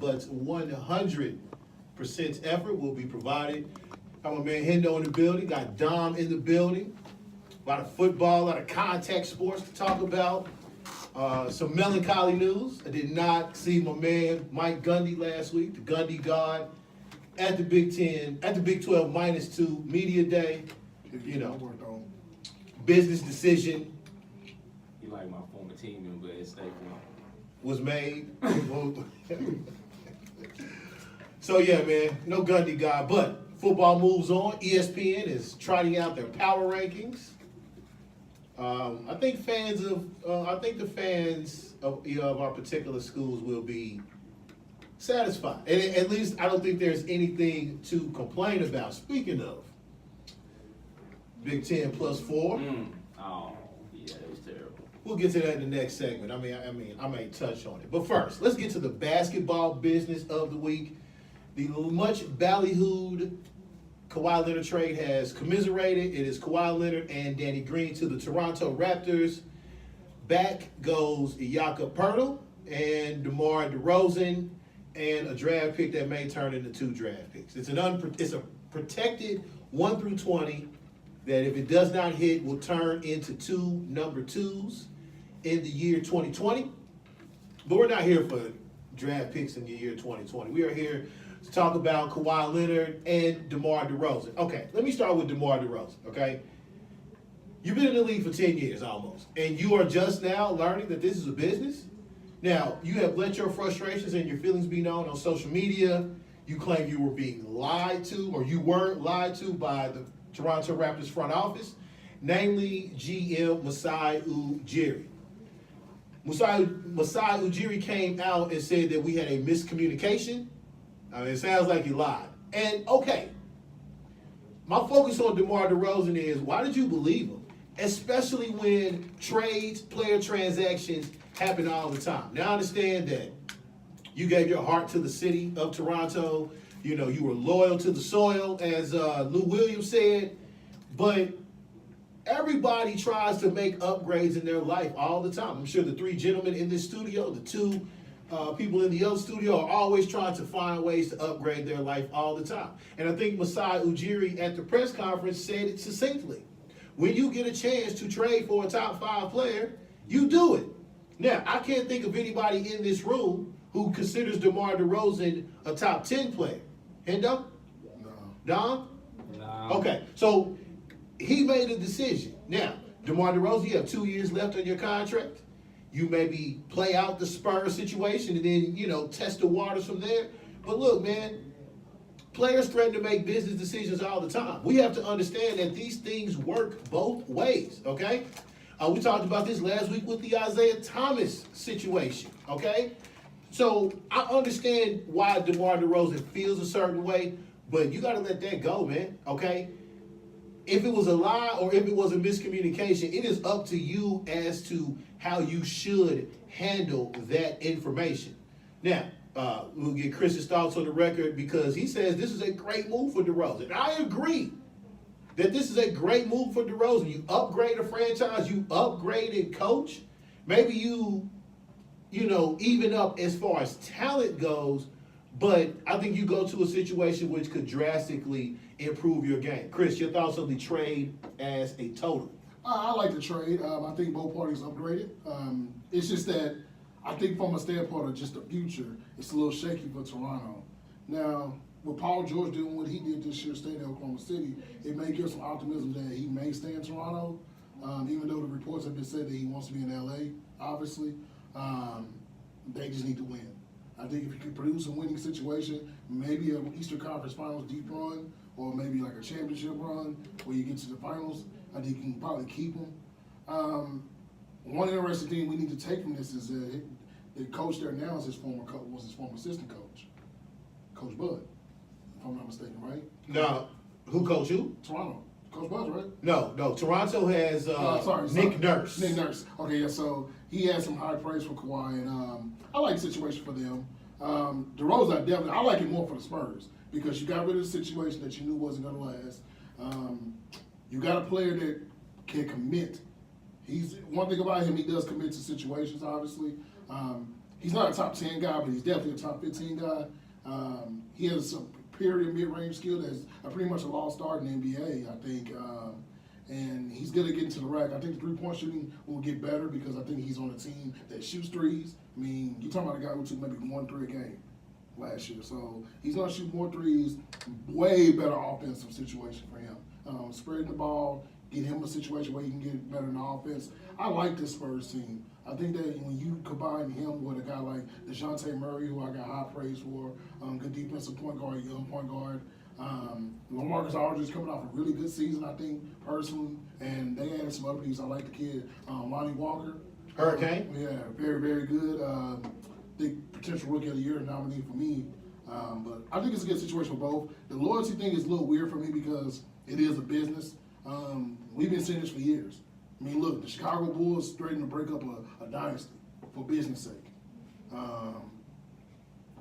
but 100% effort will be provided. Got my man Hendo in the building, got Dom in the building. A lot of football, a lot of contact sports to talk about. Some melancholy news. I did not see my man Mike Gundy last week, the Gundy God, at the Big 12 -2 media day. You know, business decision You like my former team member at State Farm. was made. So yeah, man, no Gundy God, but football moves on. ESPN is trotting out their power rankings. I think the fans of our particular schools will be satisfied. And at least I don't think there's anything to complain about. Speaking of Big 10 +4. Oh, yeah, that was terrible. We'll get to that in the next segment. I may touch on it. But first, let's get to the basketball business of the week. The much ballyhooed Kawhi Leonard trade has commiserated. It is Kawhi Leonard and Danny Green to the Toronto Raptors. Back goes Jakob Poeltl and DeMar DeRozan, and a draft pick that may turn into 2 draft picks. It's a protected 1 through 20 that, if it does not hit, will turn into 2 number 2s in the year 2020. But we're not here for draft picks in the year 2020. We are here to talk about Kawhi Leonard and DeMar DeRozan. Okay, let me start with DeMar DeRozan, okay? You've been in the league for 10 years almost, and you are just now learning that this is a business? Now, you have let your frustrations and your feelings be known on social media. You claim you were being lied to, or you were lied to by the Toronto Raptors front office, namely GM Masai Ujiri. Masai Ujiri came out and said that we had a miscommunication. I mean, it sounds like he lied. And okay, my focus on DeMar DeRozan is, why did you believe him? Especially when trades, player transactions happen all the time. Now I understand that you gave your heart to the city of Toronto. You know, you were loyal to the soil, as Lou Williams said. But everybody tries to make upgrades in their life all the time. I'm sure the 3 gentlemen in this studio, the 2 people in the other studio, are always trying to find ways to upgrade their life all the time. And I think Masai Ujiri at the press conference said it succinctly. When you get a chance to trade for a top 5 player, you do it. Now, I can't think of anybody in this room who considers DeMar DeRozan a top 10 player. Hendo? No. Don? No. Okay, so he made a decision. Now, DeMar DeRozan, you have 2 years left on your contract. You maybe play out the Spurs situation and then, test the waters from there. But look, man, players threaten to make business decisions all the time. We have to understand that these things work both ways, okay? We talked about this last week with the Isaiah Thomas situation, okay? So I understand why DeMar DeRozan feels a certain way, but you got to let that go, man, okay? If it was a lie or if it was a miscommunication, it is up to you as to how you should handle that information. Now, we'll get Chris's thoughts on the record, because he says this is a great move for DeRozan. I agree that this is a great move for DeRozan. You upgrade a franchise, you upgraded coach. Maybe you even up as far as talent goes, but I think you go to a situation which could drastically improve your game. Chris, your thoughts on the trade as a total? I like the trade. I think both parties upgraded. It's just that I think from a standpoint of just the future, it's a little shaky for Toronto. Now, with Paul George doing what he did this year, staying in Oklahoma City, it may give some optimism that he may stay in Toronto, even though the reports have been said that he wants to be in LA, obviously. They just need to win. I think if you can produce a winning situation, maybe an Eastern Conference Finals deep run, or maybe like a championship run where you get to the finals, I think you can probably keep him. One interesting thing we need to take from this is that the coach there now is his former assistant coach, Coach Bud, if I'm not mistaken, right? No, who coach you? Toronto. Coach Bud, right? No. Toronto has Nick Nurse. Nick Nurse. Okay, yeah, so he had some high praise for Kawhi, and I like the situation for them. DeRozan, I like it more for the Spurs, because you got rid of the situation that you knew wasn't going to last. You got a player that can commit. One thing about him, he does commit to situations, obviously. he's not a top 10 guy, but he's definitely a top 15 guy. He has some superior mid-range skill that's pretty much a lost art in the NBA, I think. And he's good at getting to the rack. I think the three-point shooting will get better because I think he's on a team that shoots threes. I mean, you're talking about a guy who took maybe 1 3 a game last year. So he's going to shoot more threes, way better offensive situation for him. Spreading the ball, get him a situation where he can get better in the offense. I like this Spurs team. I think that when you combine him with a guy like DeJounte Murray, who I got high praise for, good defensive point guard, young point guard, LaMarcus Aldridge coming off a really good season, I think, personally, and they added some other pieces. I like the kid, Lonnie Walker. Hurricane? Yeah, very, very good. Think potential rookie of the year nominee for me. But I think it's a good situation for both. The loyalty thing is a little weird for me because it is a business. We've been saying this for years. I mean, look, the Chicago Bulls threatened to break up a dynasty for business sake.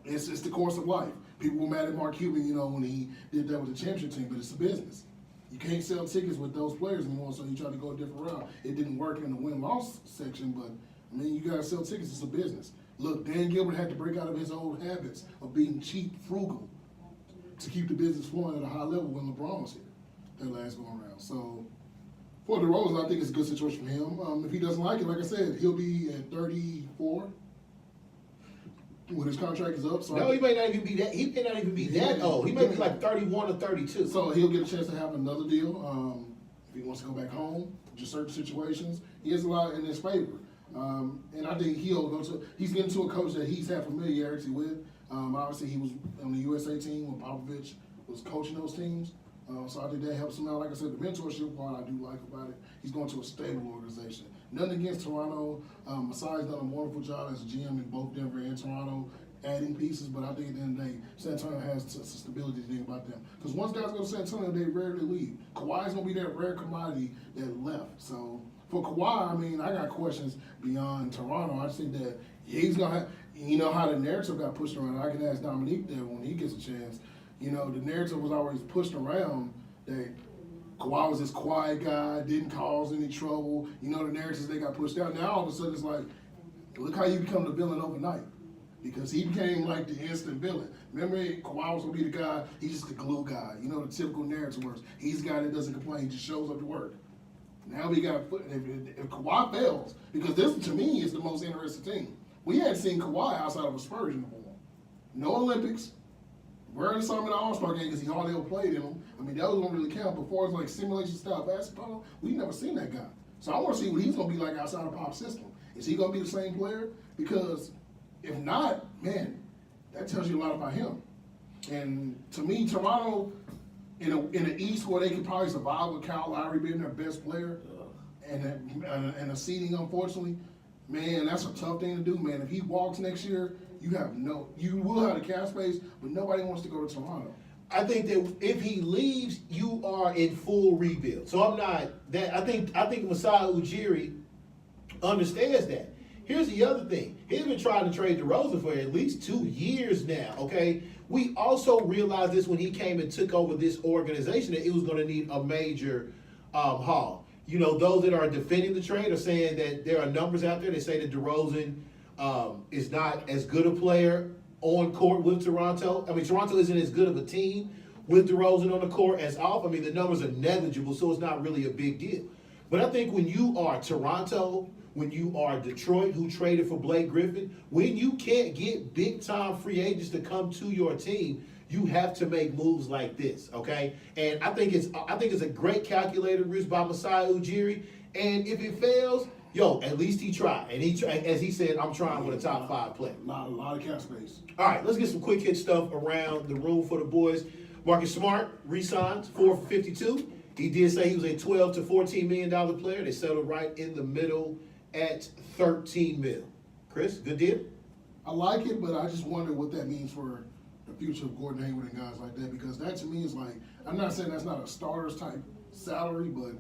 It's the course of life. People were mad at Mark Cuban, when he did that with the championship team, but it's a business. You can't sell tickets with those players anymore, so you try to go a different route. It didn't work in the win-loss section, but, I mean, you got to sell tickets. It's a business. Look, Dan Gilbert had to break out of his old habits of being cheap, frugal, to keep the business flowing at a high level when LeBron was here that last go around. So, for DeRozan, I think it's a good situation for him. If he doesn't like it, like I said, he'll be at 34 when his contract is up. So No, he may not even be that. He may not even be that old. He may be like 31 or 32. So he'll get a chance to have another deal. If he wants to go back home, just certain situations, he has a lot in his favor. And I think he's getting to a coach that he's had familiarity with. Obviously, he was on the USA team when Popovich was coaching those teams. So I think that helps him out. Like I said, the mentorship part I do like about it. He's going to a stable organization. Nothing against Toronto. Masai's done a wonderful job as a GM in both Denver and Toronto, adding pieces. But I think at the end of the day, San Antonio has a stability thing about them. Because once guys go to San Antonio, they rarely leave. Kawhi's going to be that rare commodity that left. So for Kawhi, I mean, I got questions beyond Toronto. I just think that he's going to have, how the narrative got pushed around. I can ask Dominique that when he gets a chance. The narrative was always pushed around that Kawhi was this quiet guy, didn't cause any trouble. The narratives they got pushed out. Now all of a sudden it's like, look how you become the villain overnight. Because he became like the instant villain. Remember, Kawhi was going to be the guy, he's just the glue guy. The typical narrative works. He's the guy that doesn't complain, he just shows up to work. Now we got, if Kawhi fails, because this to me is the most interesting thing. We hadn't seen Kawhi outside of a Spurs uniform. No Olympics. Wearing some in the All-Star game because he hardly ever played in them. I mean, that was going to really count. Before it's like simulation style basketball, we've never seen that guy. So I want to see what he's going to be like outside of Pop's system. Is he going to be the same player? Because if not, man, that tells you a lot about him. And to me, Toronto, in the East where they could probably survive with Kyle Lowry being their best player and a seeding, unfortunately, man, that's a tough thing to do, man. If he walks next year, you will have the cap space, but nobody wants to go to Toronto. I think that if he leaves, you are in full rebuild. So I'm not that. I think Masai Ujiri understands that. Here's the other thing. He's been trying to trade DeRozan for at least 2 years now, okay? We also realized this when he came and took over this organization, that it was going to need a major haul. Those that are defending the trade are saying that there are numbers out there that say that DeRozan is not as good a player on court with Toronto. I mean, Toronto isn't as good of a team with DeRozan on the court as off. I mean, the numbers are negligible, so it's not really a big deal. But I think when you are Toronto, when you are Detroit, who traded for Blake Griffin, when you can't get big-time free agents to come to your team, you have to make moves like this, okay? And I think it's a great calculated risk by Masai Ujiri. And if it fails, at least he tried. And as he said, I'm trying with a top 5 player. A lot of cap space. All right, let's get some quick hit stuff around the room for the boys. Marcus Smart re-signs 4 for 52. He did say he was a $12 to $14 million player. They settled right in the middle at $13 million. Chris, good deal? I like it, but I just wonder what that means for the future of Gordon Hayward and guys like that, because that to me is like, I'm not saying that's not a starter's type salary, but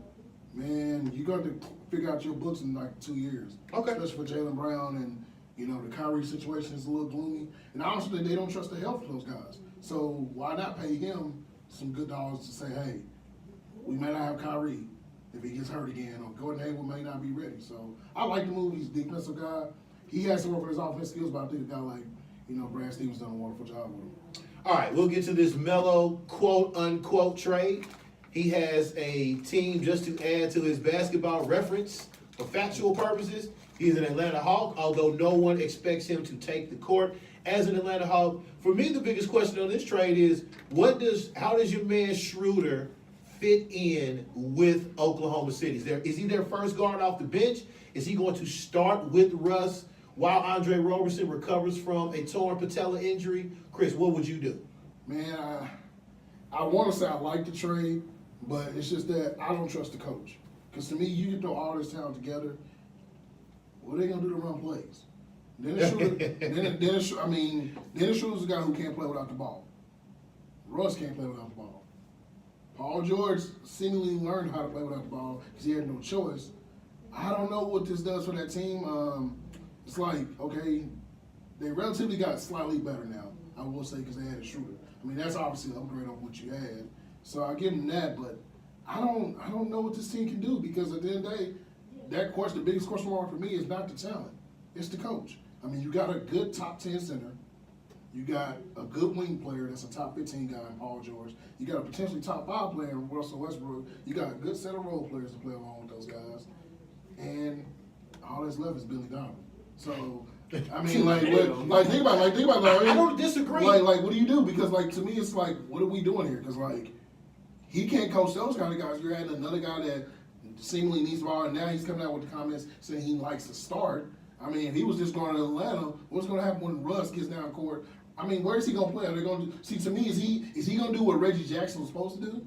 man, you're going to figure out your books in like 2 years. Okay. Especially for Jaylen Brown, and the Kyrie situation is a little gloomy. And honestly, they don't trust the health of those guys. So why not pay him some good dollars to say, hey, we may not have Kyrie if he gets hurt again, or Gordon Hayward may not be ready. So I like the move. He's a defensive guy. he has to work for his offensive skills, but I think a guy like, Brad Stevens done a wonderful job with him. All right, we'll get to this Melo quote-unquote trade. He has a team, just to add to his basketball reference for factual purposes. He's an Atlanta Hawk, although no one expects him to take the court as an Atlanta Hawk. For me, the biggest question on this trade is, how does your man Schroeder fit in with Oklahoma City? Is he their first guard off the bench? Is he going to start with Russ while Andre Roberson recovers from a torn patella injury? Chris, what would you do? Man, I want to say I like the trade, but it's just that I don't trust the coach. Because to me, you can throw all this talent together, what are they going to do to run plays? Dennis Schroeder's a guy who can't play without the ball. Russ can't play without the ball. Paul George seemingly learned how to play without the ball because he had no choice. I don't know what this does for that team. It's like, okay, they relatively got slightly better now, I will say, because they had a shooter. I mean, that's obviously an upgrade on what you had. So I give them that, but I don't know what this team can do, because at the end of the day, the biggest question mark for me is not the talent. It's the coach. I mean, you got a good top 10 center. You got a good wing player that's a top 15 guy in Paul George. You got a potentially top 5 player in Russell Westbrook. You got a good set of role players to play along with those guys. And all that's left is Billy Donovan. So, I mean, think about it. I don't disagree. Like, what do you do? Because, to me, it's like, what are we doing here? Because, he can't coach those kind of guys. You're adding another guy that seemingly needs the ball, and now he's coming out with the comments saying he likes to start. I mean, if he was just going to Atlanta, what's going to happen when Russ gets down court? I mean, where is he going to play? Are they going to see? To me, is he going to do what Reggie Jackson was supposed to do?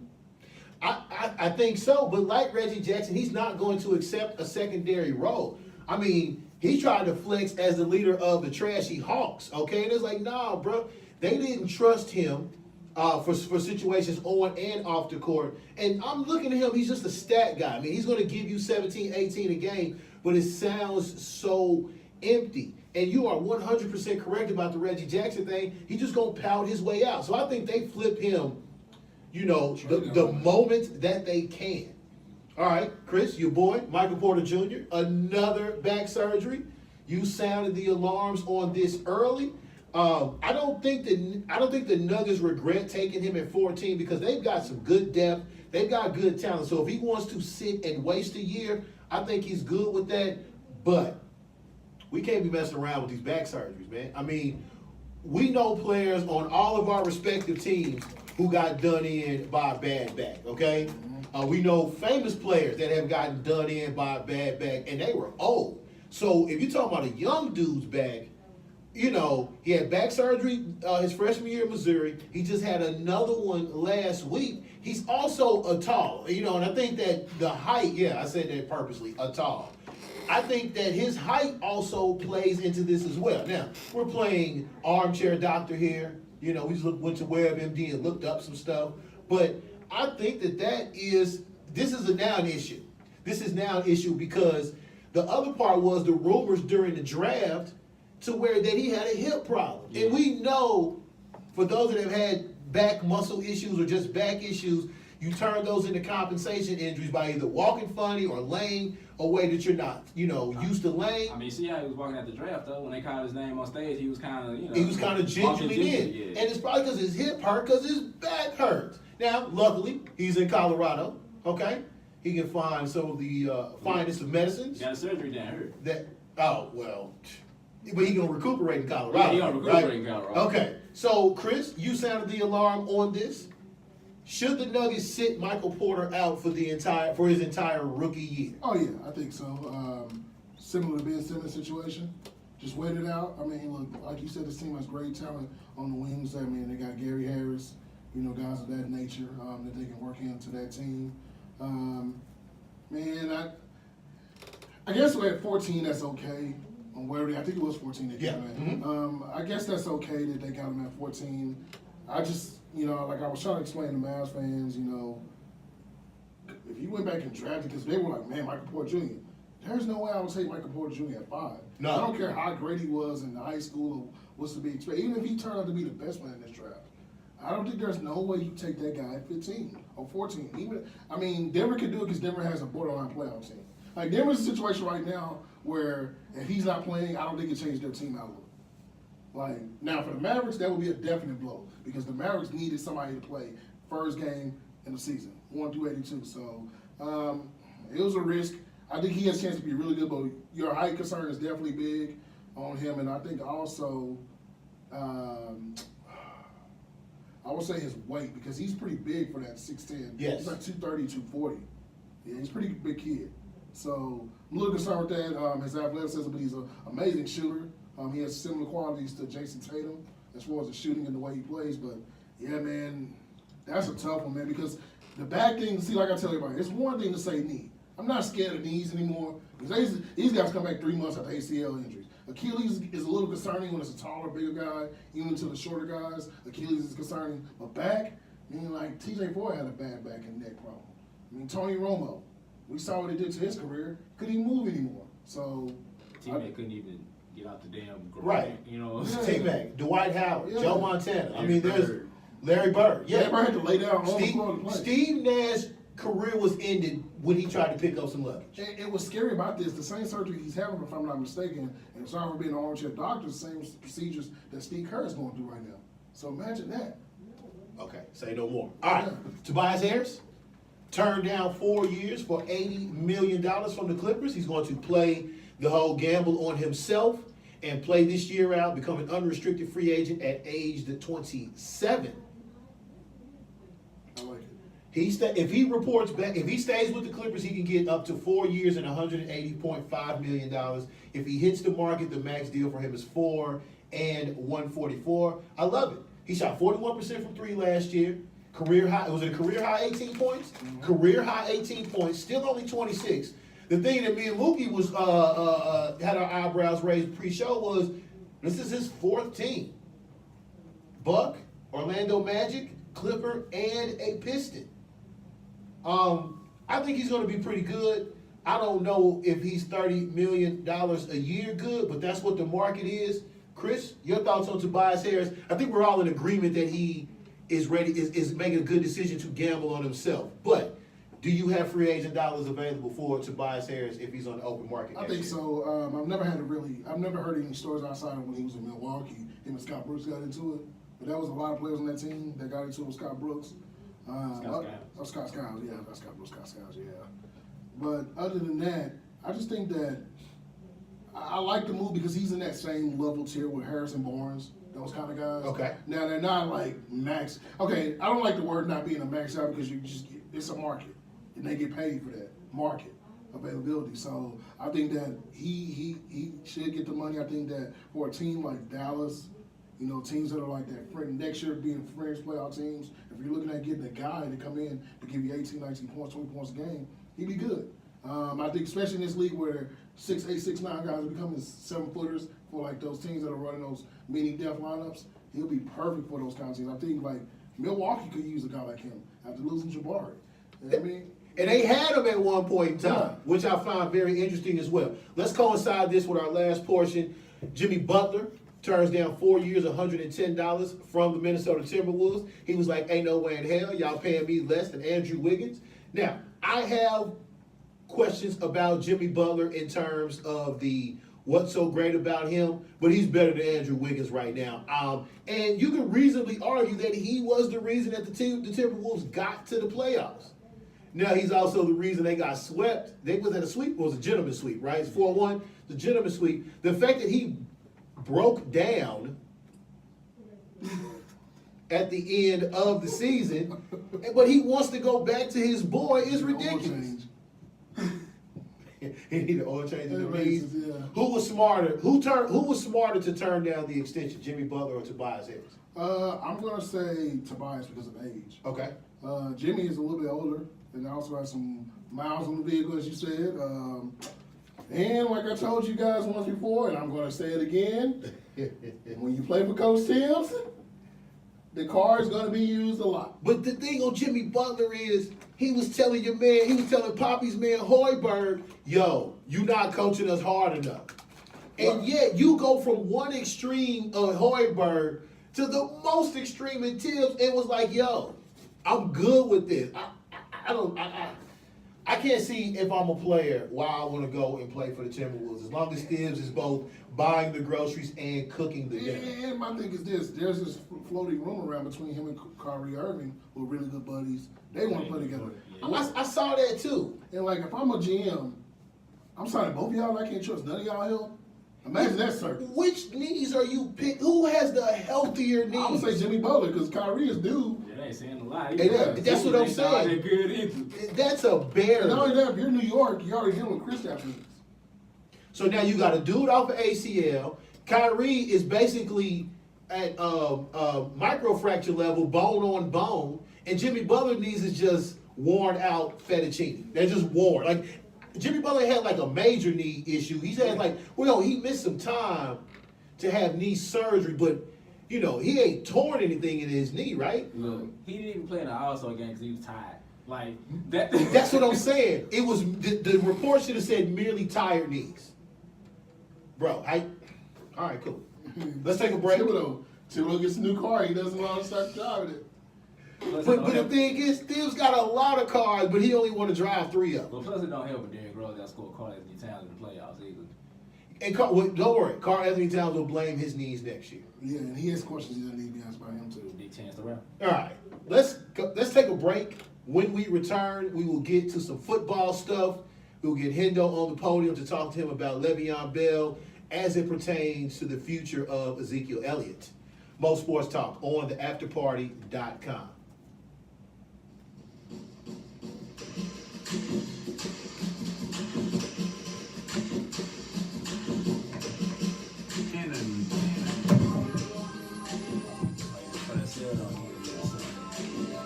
I think so, but like Reggie Jackson, he's not going to accept a secondary role. I mean, he tried to flex as the leader of the trashy Hawks, okay? And it's like, nah, bro, they didn't trust him for situations on and off the court. And I'm looking at him, he's just a stat guy. I mean, he's going to give you 17, 18 a game, but it sounds so empty. And you are 100% correct about the Reggie Jackson thing. He's just going to pout his way out. So I think they flip him, the moment that they can. All right, Chris, your boy, Michael Porter Jr., another back surgery. You sounded the alarms on this early. I don't think the Nuggets regret taking him at 14, because they've got some good depth. They've got good talent. So if he wants to sit and waste a year, I think he's good with that. But we can't be messing around with these back surgeries, man. I mean, we know players on all of our respective teams who got done in by a bad back, okay? We know famous players that have gotten done in by a bad back, and they were old. So if you're talking about a young dude's back, he had back surgery his freshman year in Missouri. He just had another one last week. He's also a tall, and I think that the height, I said that purposely, a tall. I think that his height also plays into this as well. Now, we're playing armchair doctor here. We just went to WebMD and looked up some stuff. But I think this is now an issue. This is now an issue because the other part was the rumors during the draft to where that he had a hip problem. Yeah. And we know, for those that have had back muscle issues or just back issues, you turn those into compensation injuries by either walking funny or laying a way that you're not, used to laying. I mean, see how he was walking at the draft, though? When they called his name on stage, he was kind of, He was kind of gingerly in. Yeah. And it's probably because his hip hurt, because his back hurts. Now, luckily, he's in Colorado, okay? He can find some of the finest of medicines. He got a surgery down here. But he's going to recuperate in Colorado. Yeah, he's going to recuperate in Colorado. Okay, so Chris, you sounded the alarm on this. Should the Nuggets sit Michael Porter out for his entire rookie year? Oh yeah, I think so. Similar to Ben Simmons' situation, just wait it out. I mean, look, like you said, this team has great talent on the wings. I mean, they got Gary Harris, guys of that nature that they can work into that team. I guess we're at 14. That's okay. I think it was 14 that got him. Mm-hmm. I guess that's okay that they got him at 14. I just, like I was trying to explain to Mavs fans, if you went back and drafted, because they were like, man, Michael Porter Jr., there's no way I would take Michael Porter Jr. at 5. No. I don't care how great he was in high school or what's to be expected. Even if he turned out to be the best player in this draft, I don't think there's no way you take that guy at 15 or 14. Denver could do it because Denver has a borderline playoff team. Like Denver's a situation right now where if he's not playing, I don't think it changed their team outlook. Like now for the Mavericks, that would be a definite blow because the Mavericks needed somebody to play first game in the season, 1 through 82. So it was a risk. I think he has a chance to be really good, but your height concern is definitely big on him, and I think also. I would say his weight because he's pretty big for that 6'10". Yes. He's like 230, 240. Yeah, he's a pretty big kid. So I'm a little concerned with that. His athleticism, but he's an amazing shooter. He has similar qualities to Jason Tatum as far as the shooting and the way he plays. But yeah, man, that's a tough one, man, because the bad thing, see, like I tell everybody, it's one thing to say knee. I'm not scared of knees anymore because these guys come back 3 months after ACL injuries. Achilles is a little concerning when it's a taller, bigger guy, even to the shorter guys. Achilles is concerning. But back, I mean, like TJ Ford had a bad back and neck problem. I mean, Tony Romo, we saw what it did to his career. Couldn't even move anymore. So Teammate couldn't even get out the damn garage. Right. You know. Yeah. T-Mac, Dwight Howard, Yeah. Joe Montana. I Larry mean, there's Bird. Larry Bird. Yeah. everybody had to lay down on the Steve, floor to play. Steve Nash's career was ended when he tried to pick up some luggage. And it was scary about this. The same surgery he's having, if I'm not mistaken, and sorry for being an armchair doctor, the same procedures that Steve Kerr is going through right now. So imagine that. Okay, say no more. All right, Tobias Harris turned down 4 years for $80 million from the Clippers. He's going to play the whole gamble on himself and play this year out, become an unrestricted free agent at age 27. I like it. If he reports back, if he stays with the Clippers, he can get up to 4 years and $180.5 million. If he hits the market, the max deal for him is 4 and 144. I love it. He shot 41% from three last year. Career high. Was it a career high 18 points? Mm-hmm. Career high 18 points. Still only 26. The thing that me and Mookie was had our eyebrows raised pre-show was this is his fourth team. Buck, Orlando Magic, Clipper, and a Piston. I think he's going to be pretty good. I don't know if he's $30 million a year good, but that's what the market is. Chris, your thoughts on Tobias Harris? I think we're all in agreement that he is ready, is making a good decision to gamble on himself. But do you have free agent dollars available for Tobias Harris if he's on the open market? I next think year? so. I've never heard any stories outside of when he was in Milwaukee. Him and Scott Brooks got into it. But there was a lot of players on that team that got into it with Scott Brooks. Scott Skiles, yeah. That's Scott Brooks, Scott Skiles, yeah. But other than that, I just think that I like the move because he's in that same level tier with Harrison Barnes, those kind of guys. Okay. Now, they're not like max. Okay, I don't like the word not being a max out because it's a market. And they get paid for that market availability. So I think that he should get the money. I think that for a team like Dallas, you know, teams that are like that, next year being fringe playoff teams, if you're looking at getting a guy to come in to give you 18, 19 points, 20 points a game, he'd be good. I think especially in this league where 6'8", 6'9" guys are becoming 7-footers for like those teams that are running those mini depth lineups, he'll be perfect for those kind of teams. I think like Milwaukee could use a guy like him after losing Jabari. You know what I mean? And they had him at one point in time, Yeah. which I found very interesting as well. Let's coincide this with our last portion. Jimmy Butler turns down 4 years, $110 from the Minnesota Timberwolves. He was like, ain't no way in hell y'all paying me less than Andrew Wiggins. Now, I have questions about Jimmy Butler in terms of the what's so great about him, but he's better than Andrew Wiggins right now. And you can reasonably argue that he was the reason that the Timberwolves got to the playoffs. Now, he's also the reason they got swept. They was at a sweep. It was a gentleman's sweep, right? It's 4-1, the gentleman's sweep. The fact that he broke down at the end of the season, but he wants to go back to his boy is ridiculous. He needed an oil change in the knees. Yeah. Who was smarter? Who was smarter to turn down the extension, Jimmy Butler or Tobias Harris? I'm gonna say Tobias because of age. Okay. Jimmy is a little bit older and also has some miles on the vehicle, as you said. And like I told you guys once before, and I'm gonna say it again, when you play for Coach Tibbs, the car is gonna be used a lot. But the thing on Jimmy Butler is he was telling Poppy's man Hoiberg, yo, you not coaching us hard enough. And yet you go from one extreme of Hoiberg to the most extreme in Tibbs and was like, yo, I'm good with this. I can't see if I'm a player why I want to go and play for the Timberwolves. As long as Tibbs is both buying the groceries and cooking the dinner. And my thing is this: there's this floating rumor around between him and Kyrie Irving, who are really good buddies. They want to play together. I saw that too. And like, if I'm a GM, I'm signing both of y'all. I can't trust none of y'all help. Imagine that circus. Which knees are you pick? Who has the healthier knees? I would say Jimmy Butler because Kyrie is due. That ain't saying a lot. That's what I'm saying. That good either. That's a bear. And not only that, if you're New York, you're already dealing with Chris after this. So now you got a dude off of ACL. Kyrie is basically at microfracture level, bone on bone, and Jimmy Butler knees is just worn out fettuccine. They're just worn. Like Jimmy Butler had like a major knee issue. He's had like, well, no, he missed some time to have knee surgery, but you know he ain't torn anything in his knee, right? Look, he didn't even play in the All-Star game because he was tired. Like that. That's what I'm saying. It was the report should have said merely tired knees, bro. All right, cool. Let's take a break. Thibodeau gets a new car. He doesn't want to start driving it. But the thing is, Steve's got a lot of cars, but he only want to drive 3 of them. But plus, it don't help with Derrick Rose that scored Carl Anthony Towns in the playoffs either. And don't worry, Carl Anthony Towns will blame his knees next year. Yeah, and he has questions he doesn't need to be asked by him too. Big chance to rap. All right, let's take a break. When we return, we will get to some football stuff. We'll get Hendo on the podium to talk to him about Le'Veon Bell as it pertains to the future of Ezekiel Elliott. Mo Sports Talk on theafterparty.com.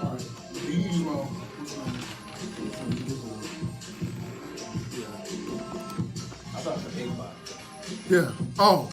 All right. You use my own. I thought it was an 8 Yeah. Oh.